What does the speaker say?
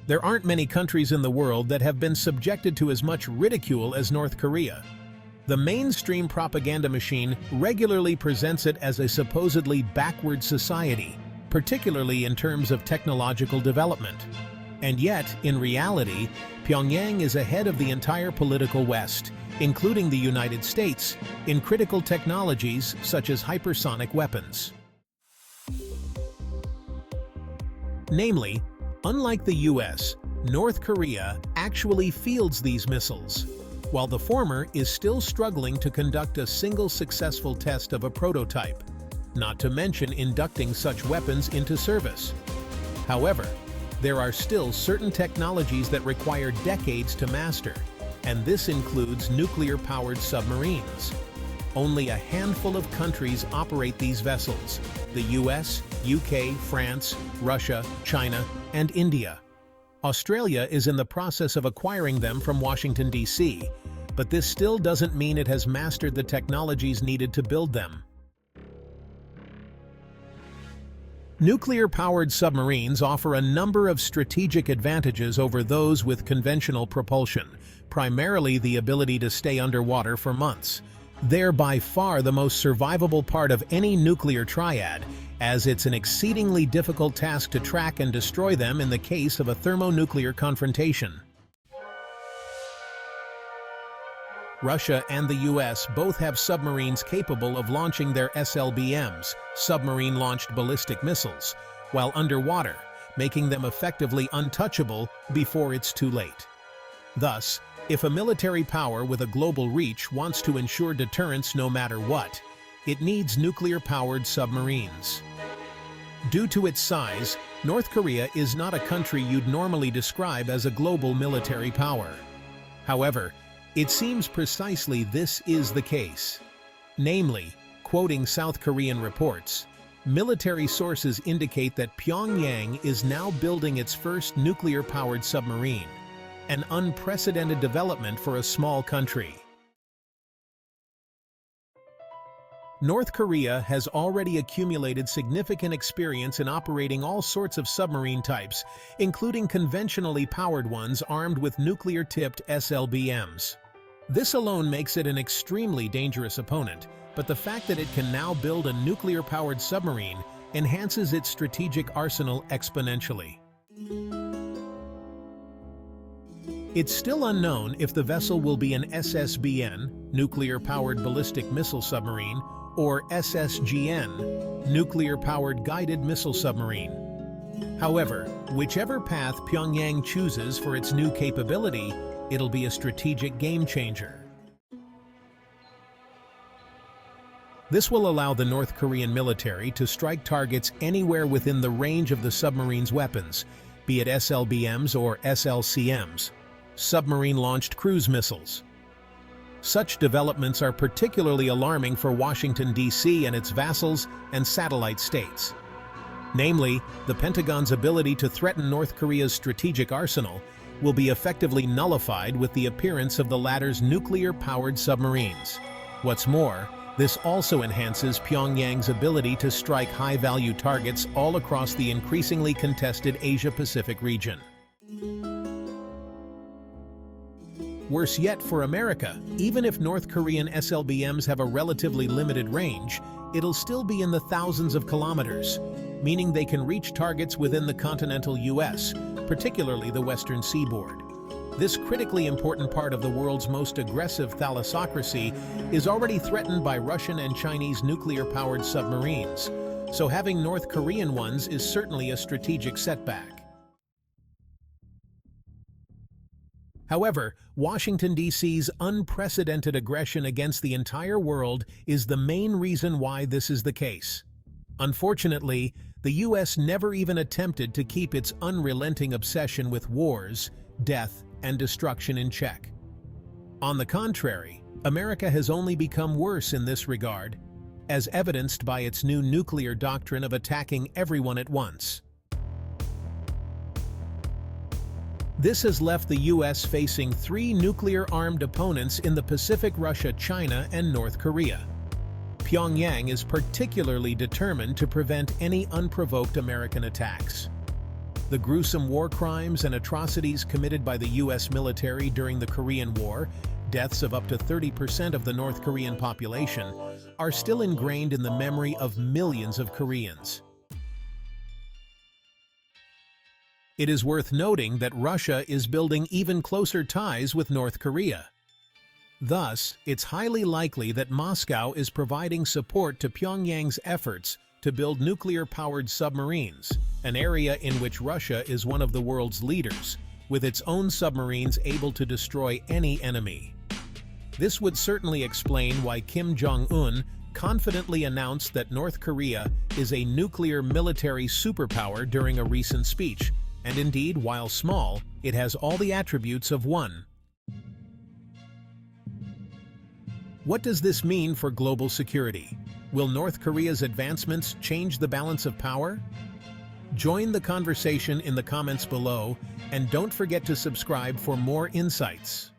There aren't many countries in the world that have been subjected to as much ridicule as North Korea. The mainstream propaganda machine regularly presents it as a supposedly backward society, particularly in terms of technological development. And yet, in reality, Pyongyang is ahead of the entire political West, including the United States, in critical technologies such as hypersonic weapons. Namely, unlike the US, North Korea actually fields these missiles, while the former is still struggling to conduct a single successful test of a prototype, not to mention inducting such weapons into service. However, there are still certain technologies that require decades to master, and this includes nuclear-powered submarines. Only a handful of countries operate these vessels: the US, UK, France, Russia, China, and India. Australia is in the process of acquiring them from Washington, D.C., but this still doesn't mean it has mastered the technologies needed to build them. Nuclear-powered submarines offer a number of strategic advantages over those with conventional propulsion, primarily the ability to stay underwater for months. They're by far the most survivable part of any nuclear triad, as it's an exceedingly difficult task to track and destroy them in the case of a thermonuclear confrontation. Russia and the US both have submarines capable of launching their SLBMs, submarine-launched ballistic missiles, while underwater, making them effectively untouchable before it's too late. Thus, if a military power with a global reach wants to ensure deterrence no matter what, it needs nuclear-powered submarines. Due to its size, North Korea is not a country you'd normally describe as a global military power. However, it seems precisely this is the case. Namely, quoting South Korean reports, military sources indicate that Pyongyang is now building its first nuclear-powered submarine, an unprecedented development for a small country. North Korea has already accumulated significant experience in operating all sorts of submarine types, including conventionally powered ones armed with nuclear-tipped SLBMs. This alone makes it an extremely dangerous opponent, but the fact that it can now build a nuclear-powered submarine enhances its strategic arsenal exponentially. It's still unknown if the vessel will be an SSBN, nuclear-powered ballistic missile submarine, or SSGN, nuclear-powered guided missile submarine. However, whichever path Pyongyang chooses for its new capability, it'll be a strategic game-changer. This will allow the North Korean military to strike targets anywhere within the range of the submarine's weapons, be it SLBMs or SLCMs, submarine-launched cruise missiles. Such developments are particularly alarming for Washington, D.C. and its vassals and satellite states. Namely, the Pentagon's ability to threaten North Korea's strategic arsenal will be effectively nullified with the appearance of the latter's nuclear-powered submarines. What's more, this also enhances Pyongyang's ability to strike high-value targets all across the increasingly contested Asia-Pacific region. Worse yet for America, even if North Korean SLBMs have a relatively limited range, it'll still be in the thousands of kilometers, meaning they can reach targets within the continental US, particularly the western seaboard. This critically important part of the world's most aggressive thalassocracy is already threatened by Russian and Chinese nuclear-powered submarines, so having North Korean ones is certainly a strategic setback. However, Washington, D.C.'s unprecedented aggression against the entire world is the main reason why this is the case. Unfortunately, the U.S. never even attempted to keep its unrelenting obsession with wars, death, and destruction in check. On the contrary, America has only become worse in this regard, as evidenced by its new nuclear doctrine of attacking everyone at once. This has left the U.S. facing three nuclear-armed opponents in the Pacific: Russia, China, and North Korea. Pyongyang is particularly determined to prevent any unprovoked American attacks. The gruesome war crimes and atrocities committed by the U.S. military during the Korean War, deaths of up to 30% of the North Korean population, are still ingrained in the memory of millions of Koreans. It is worth noting that Russia is building even closer ties with North Korea. Thus, it's highly likely that Moscow is providing support to Pyongyang's efforts to build nuclear-powered submarines, an area in which Russia is one of the world's leaders, with its own submarines able to destroy any enemy. This would certainly explain why Kim Jong-un confidently announced that North Korea is a nuclear military superpower during a recent speech, and indeed, while small, it has all the attributes of one. What does this mean for global security? Will North Korea's advancements change the balance of power? Join the conversation in the comments below, and don't forget to subscribe for more insights.